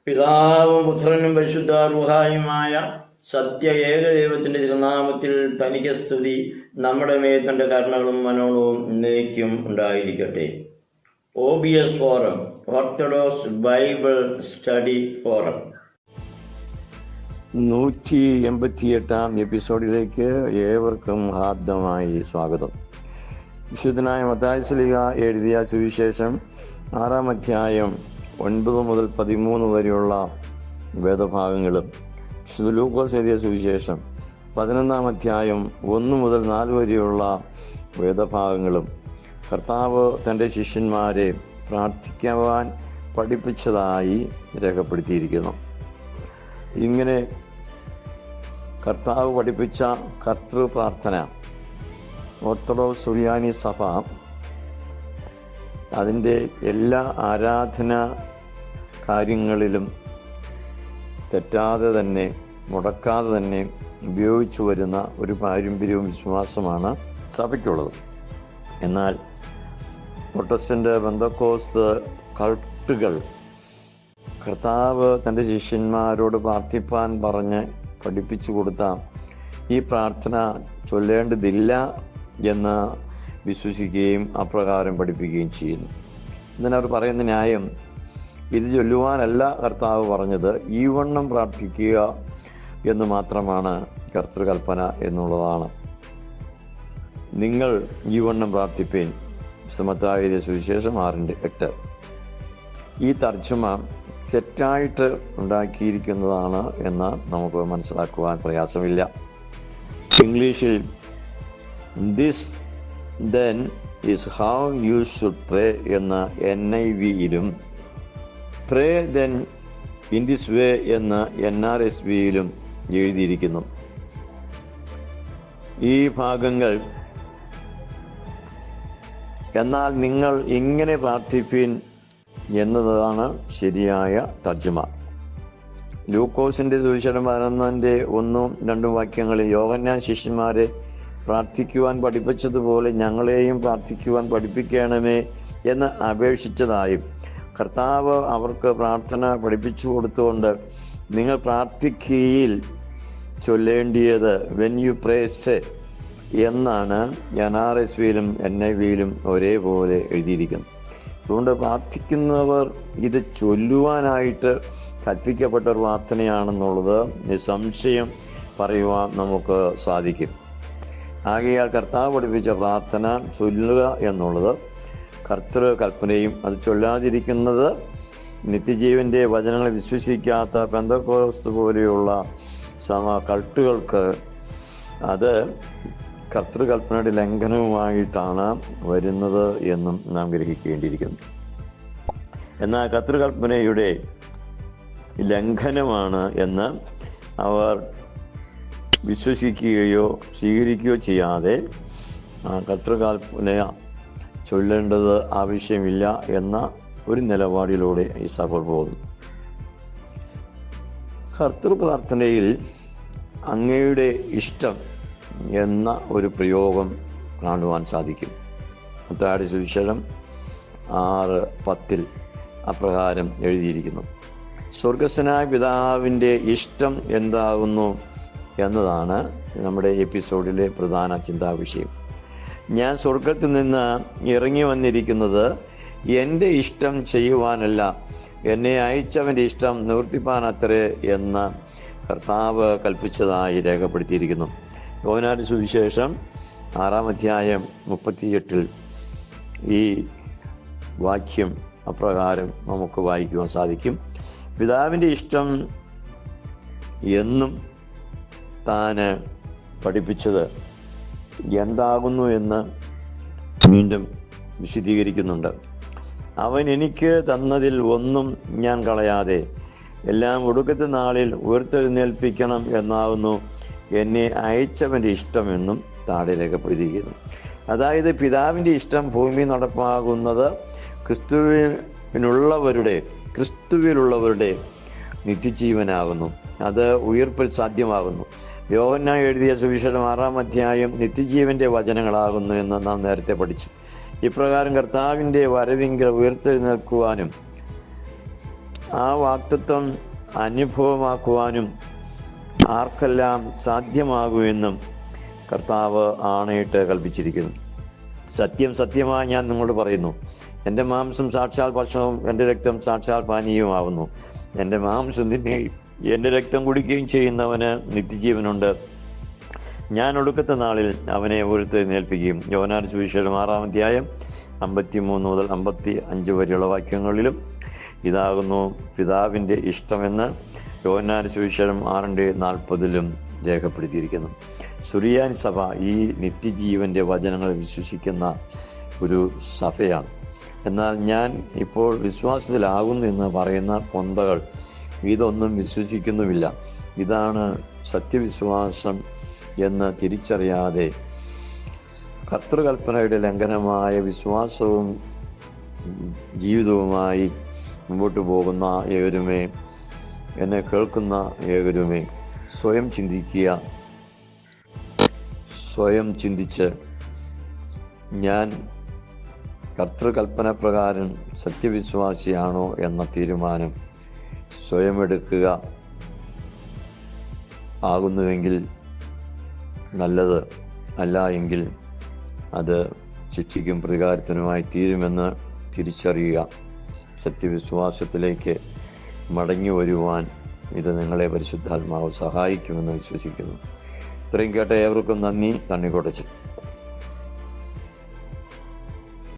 പിതാവും പുത്രനും പരിശുദ്ധ റൂഹായുമായ സത്യ ഏകദൈവത്തിന്റെ തിരുനാമത്തിൽ തനിക്ക് സ്തുതി. നമ്മുടെ മേൽ തന്റെ കരുണകളും മനോണവും എന്നേക്കും ഉണ്ടായിരിക്കട്ടെ. OBS forum, orthodox Bible study forum, 188-ാം എപ്പിസോഡിലേക്ക് ഏവർക്കും ഹാർദമായി സ്വാഗതം. വിശുദ്ധനായ മത്തായി ശ്ലീഹ എഴുതിയ സുവിശേഷം 6-ാം അധ്യായം 9 മുതൽ 13 വരെയുള്ള വേദഭാഗങ്ങളും, വിശുദ്ധ ലൂക്കോസ് എഴുതിയ സുവിശേഷം 11-ാം അധ്യായം 1 മുതൽ 4 വരെയുള്ള വേദഭാഗങ്ങളും കർത്താവ് തൻ്റെ ശിഷ്യന്മാരെ പ്രാർത്ഥിക്കുവാൻ പഠിപ്പിച്ചതായി രേഖപ്പെടുത്തിയിരിക്കുന്നു. ഇങ്ങനെ കർത്താവ് പഠിപ്പിച്ച കർത്തൃ പ്രാർത്ഥന ഓർത്തഡോക്സ് സുറിയാനി സഭ അതിൻ്റെ എല്ലാ ആരാധന കാര്യങ്ങളിലും തെറ്റാതെ തന്നെ മുടക്കാതെ തന്നെ ഉപയോഗിച്ചു വരുന്ന ഒരു പാരമ്പര്യവും വിശ്വാസമാണ് സഭയ്ക്കുള്ളത്. എന്നാൽ പ്രൊട്ടസ്റ്റൻ്റ് പെന്തക്കോസ്ത് കൾട്ടുകൾ കർത്താവ് തൻ്റെ ശിഷ്യന്മാരോട് പ്രാർത്ഥിപ്പാൻ പറഞ്ഞ് പഠിപ്പിച്ചു കൊടുത്ത ഈ പ്രാർത്ഥന ചൊല്ലേണ്ടതില്ല എന്ന് വിശ്വസിക്കുകയും അപ്രകാരം പഠിപ്പിക്കുകയും ചെയ്യുന്നു. ഇതിനവർ പറയുന്ന ന്യായം, ഇത് ചൊല്ലുവാനല്ല കർത്താവ് പറഞ്ഞത്, ഈ വണ്ണം പ്രാർത്ഥിക്കുക എന്ന് മാത്രമാണ് കർത്തൃകൽപ്പന എന്നുള്ളതാണ്. നിങ്ങൾ ഈ വണ്ണം പ്രാർത്ഥിപ്പീൻ, മത്തായിയുടെ സുവിശേഷം 6:8. ഈ തർജ്ജമ തെറ്റായിട്ട് ഉണ്ടാക്കിയിരിക്കുന്നതാണ് എന്ന് നമുക്ക് മനസ്സിലാക്കുവാൻ പ്രയാസമില്ല. ഇംഗ്ലീഷിൽ this then is how you should പ്രേ എന്ന NIV-യിലും പ്രേ ദെൻ ഇൻ ദിസ് വേ എന്ന NRSV-യിലും എഴുതിയിരിക്കുന്നു. ഈ ഭാഗങ്ങൾ എന്നാൽ നിങ്ങൾ ഇങ്ങനെ പ്രാർത്ഥിപ്പീൻ എന്നതാണ് ശരിയായ തർജ്ജമ. ലൂക്കോസിൻ്റെ സുവിശേഷം 11-1-2 വാക്യങ്ങളിൽ യോഹന്നാൻ ശിഷ്യന്മാരെ പ്രാർത്ഥിക്കുവാൻ പഠിപ്പിച്ചതുപോലെ ഞങ്ങളെയും പ്രാർത്ഥിക്കുവാൻ പഠിപ്പിക്കണമേ എന്ന് അപേക്ഷിച്ചതായും കർത്താവ് അവർക്ക് പ്രാർത്ഥന പഠിപ്പിച്ചു കൊടുത്തുകൊണ്ട് നിങ്ങൾ പ്രാർത്ഥിക്കുകയിൽ ചൊല്ലേണ്ടിയത് വെൻ യു പ്രേ സേ എന്നാണ് NRSV-യിലും NIV-യിലും ഒരേപോലെ എഴുതിയിരിക്കുന്നത്. അതുകൊണ്ട് പ്രാർത്ഥിക്കുന്നവർ ഇത് ചൊല്ലുവാനായിട്ട് കൽപ്പിക്കപ്പെട്ട ഒരു പ്രാർത്ഥനയാണെന്നുള്ളത് നിസ്സംശയം പറയുവാൻ നമുക്ക് സാധിക്കും. ആകയാൽ കർത്താവ് പഠിപ്പിച്ച പ്രാർത്ഥന ചൊല്ലുക എന്നുള്ളത് കർത്തൃകൽപ്പനയും അത് ചൊല്ലാതിരിക്കുന്നത് നിത്യജീവൻ്റെ വചനങ്ങളെ വിശ്വസിക്കാത്ത പെന്തക്കോസ്ത് പോലെയുള്ള കൾട്ടുകൾക്ക് അത് കർത്തൃകൽപ്പനയുടെ ലംഘനവുമായിട്ടാണ് വരുന്നത് എന്നും നാം ഗ്രഹിക്കേണ്ടിയിരിക്കുന്നു. എന്നാൽ കർത്തൃകൽപ്പനയുടെ ലംഘനമാണ് എന്ന് അവർ വിശ്വസിക്കുകയോ സ്വീകരിക്കുകയോ ചെയ്യാതെ കർത്തൃകൽപ്പന ചൊല്ലേണ്ടത് ആവശ്യമില്ല എന്ന ഒരു നിലപാടിലൂടെ ഈ സഭ പോകുന്നു. കർത്തൃപ്രാർത്ഥനയിൽ അങ്ങയുടെ ഇഷ്ടം എന്ന ഒരു പ്രയോഗം കാണുവാൻ സാധിക്കും. മത്തായിയുടെ സുവിശേഷം 6:10 അപ്രകാരം എഴുതിയിരിക്കുന്നു. സ്വർഗസ്ഥനായ പിതാവിൻ്റെ ഇഷ്ടം എന്താകുന്നു എന്നതാണ് നമ്മുടെ എപ്പിസോഡിലെ പ്രധാന ചിന്താവിഷയം. ഞാൻ സ്വർഗത്തിൽ നിന്ന് ഇറങ്ങി വന്നിരിക്കുന്നത് എൻ്റെ ഇഷ്ടം ചെയ്യുവാനല്ല, എന്നെ അയച്ചവൻ്റെ ഇഷ്ടം നിവർത്തിപ്പാനത്രേ എന്ന് കർത്താവ് കൽപ്പിച്ചതായി രേഖപ്പെടുത്തിയിരിക്കുന്നു. യോഹന്നാന്റെ സുവിശേഷം 6-ാം അധ്യായം 38 ഈ വാക്യം അപ്രകാരം നമുക്ക് വായിക്കുവാൻ സാധിക്കും. പിതാവിൻ്റെ ഇഷ്ടം എന്നും താൻ പഠിപ്പിച്ചത് എന്താകുന്നു എന്ന് വീണ്ടും വിശദീകരിക്കുന്നുണ്ട്. അവൻ എനിക്ക് തന്നതിൽ ഒന്നും ഞാൻ കളയാതെ എല്ലാം ഒടുക്കത്തെ നാളിൽ ഉയർത്തെഴുന്നേൽപ്പിക്കണം എന്നാകുന്നു എന്നെ അയച്ചവൻ്റെ ഇഷ്ടമെന്നും താഴെ രേഖപ്പെടുത്തിയിരിക്കുന്നു. അതായത് പിതാവിൻ്റെ ഇഷ്ടം ഭൂമി നടപ്പാകുന്നത് ക്രിസ്തുവിലുള്ളവരുടെ നിത്യജീവനാകുന്നു. അത് ഉയർപ്പിൽ സാധ്യമാകുന്നു. യോഹന്നാൻ എഴുതിയ സുവിശേഷം 6-ാം അധ്യായം നിത്യജീവൻ്റെ വചനങ്ങളാകുന്നു എന്ന് നാം നേരത്തെ പഠിച്ചു. ഇപ്രകാരം കർത്താവിൻ്റെ വരവിങ്കൽ ഉയർത്തെഴുന്നേൽക്കുവാനും ആ വാഗ്ദത്തം അനുഭവമാക്കുവാനും ആർക്കെല്ലാം സാധ്യമാകുമെന്നും കർത്താവ് ആണയിട്ട് കൽപ്പിച്ചിരിക്കുന്നു. സത്യം സത്യമായി ഞാൻ നിങ്ങളോട് പറയുന്നു, എൻ്റെ മാംസം സാക്ഷാൽ ഭക്ഷണവും എൻ്റെ രക്തം സാക്ഷാൽ പാനീയവുമാവുന്നു. എൻ്റെ മാംസം തിന്നുകയും എൻ്റെ രക്തം കുടിക്കുകയും ചെയ്യുന്നവന് നിത്യജീവനുണ്ട്. ഞാൻ ഒടുക്കത്തെ നാളിൽ അവനെ ഉയർത്തെഴുന്നേൽപ്പിക്കുകയും. യോഹന്നാന്റെ സുവിശേഷം 6-ാം അധ്യായം 53 മുതൽ 55 വരെയുള്ള വാക്യങ്ങളിലും ഇതാകുന്നു പിതാവിൻ്റെ ഇഷ്ടമെന്ന് യോഹന്നാന്റെ സുവിശേഷം 6:40 രേഖപ്പെടുത്തിയിരിക്കുന്നു. സുറിയാനി സഭ ഈ നിത്യജീവൻ്റെ വചനങ്ങൾ വിശ്വസിക്കുന്ന ഒരു സഭയാണ്. എന്നാൽ ഞാൻ ഇപ്പോൾ വിശ്വാസത്തിലാകുന്നു എന്ന് പറയുന്ന പൊന്തകൾ ഇതൊന്നും വിശ്വസിക്കുന്നുമില്ല. ഇതാണ് സത്യവിശ്വാസം എന്ന് തിരിച്ചറിയാതെ കർത്തൃകൽപ്പനയുടെ ലംഘനമായ വിശ്വാസവും ജീവിതവുമായി മുമ്പോട്ട് പോകുന്ന ഏവരുമേ, എന്നെ കേൾക്കുന്ന ഏവരുമേ, സ്വയം ചിന്തിച്ച് ഞാൻ കർത്തൃകൽപ്പന പ്രകാരം സത്യവിശ്വാസിയാണോ എന്ന തീരുമാനം സ്വയം എടുക്കുക ആകുന്നുവെങ്കിൽ നല്ലത്, അല്ല എങ്കിൽ അത് ശിക്ഷയ്ക്കും പ്രതികാരത്തിനുമായി തീരുമെന്ന് തിരിച്ചറിയുക. സത്യവിശ്വാസത്തിലേക്ക് മടങ്ങി വരുവാൻ ഇത് നിങ്ങളെ പരിശുദ്ധാത്മാവ് സഹായിക്കുമെന്ന് വിശ്വസിക്കുന്നു. ഇത്രയും കേട്ട ഏവർക്കും നന്ദി. തണ്ണിക്കോട്ടച്ചൻ.